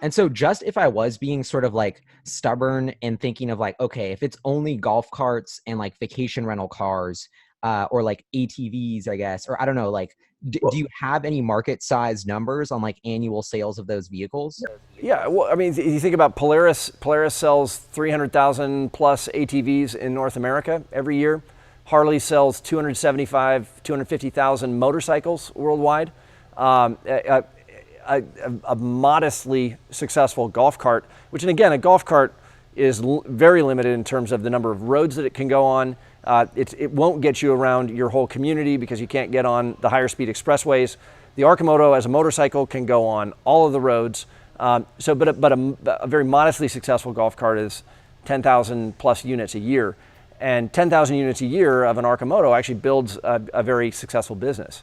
And so just if I was being sort of like stubborn and thinking of like, okay, if it's only golf carts and like vacation rental cars, or like ATVs, I guess, or I don't know, like, do you have any market size numbers on like annual sales of those vehicles? Yeah, well, I mean, you think about Polaris. Polaris sells 300,000 plus ATVs in North America every year. Harley sells 250,000 motorcycles worldwide. A modestly successful golf cart, which, and again, a golf cart is very limited in terms of the number of roads that it can go on. It won't get you around your whole community because you can't get on the higher speed expressways. The Arcimoto as a motorcycle can go on all of the roads. But a very modestly successful golf cart is 10,000 plus units a year. And 10,000 units a year of an Arcimoto actually builds a very successful business.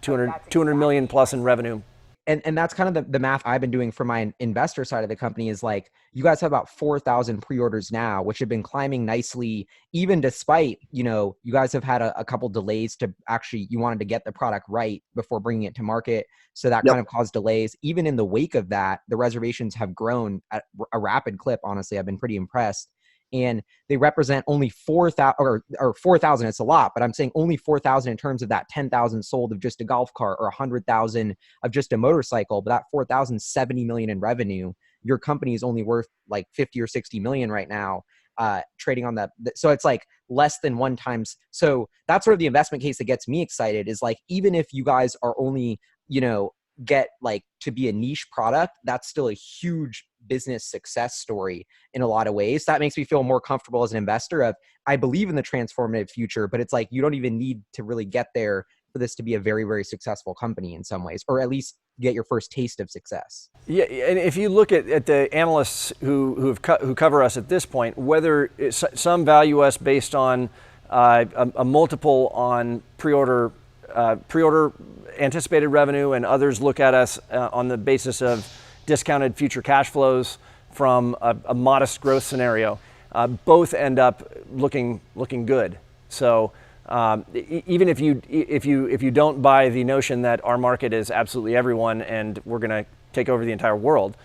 200 million plus in revenue. And that's kind of the math I've been doing for my investor side of the company is like, you guys have about 4,000 pre-orders now, which have been climbing nicely, even despite, you guys have had a couple delays to actually, you wanted to get the product right before bringing it to market. So that kind of caused delays. Even in the wake of that, the reservations have grown at a rapid clip. Honestly, I've been pretty impressed. And they represent only 4,000 or 4,000. It's a lot, but I'm saying only 4,000 in terms of that 10,000 sold of just a golf cart or 100,000 of just a motorcycle. But that 4,000, 70 million in revenue. Your company is only worth like 50 or 60 million right now, trading on that. So it's like less than one times. So that's sort of the investment case that gets me excited is like, even if you guys are only, get like to be a niche product, that's still a huge business success story in a lot of ways. That makes me feel more comfortable as an investor of, I believe in the transformative future, but it's like, you don't even need to really get there for this to be a very, very successful company in some ways, or at least get your first taste of success. Yeah, and if you look at the analysts who cover us at this point, whether some value us based on a multiple on pre-order anticipated revenue, and others look at us on the basis of discounted future cash flows from a modest growth scenario, both end up looking good. So even if you don't buy the notion that our market is absolutely everyone and we're going to take over the entire world,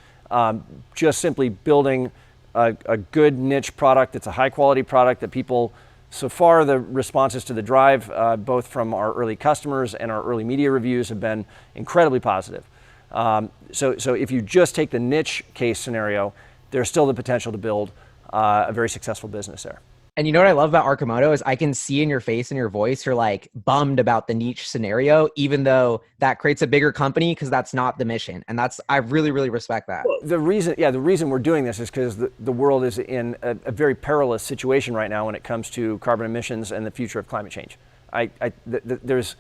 just simply building a good niche product that's a high quality product that people. So far, the responses to the drive, both from our early customers and our early media reviews, have been incredibly positive. So if you just take the niche case scenario, there's still the potential to build a very successful business there. And you know what I love about Arcimoto is I can see in your face and your voice, you're like bummed about the niche scenario, even though that creates a bigger company, because that's not the mission. And I really, really respect that. Well, the reason we're doing this is because the world is in a very perilous situation right now when it comes to carbon emissions and the future of climate change. There's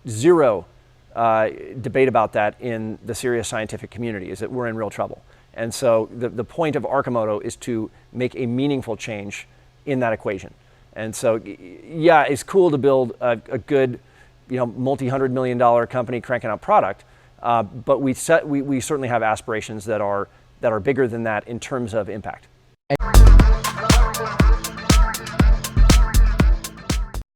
zero debate about that in the serious scientific community, is that we're in real trouble. And so the point of Arcimoto is to make a meaningful change in that equation. And so, yeah, it's cool to build a good, multi-$100 million company cranking out product, but we certainly have aspirations that are bigger than that in terms of impact.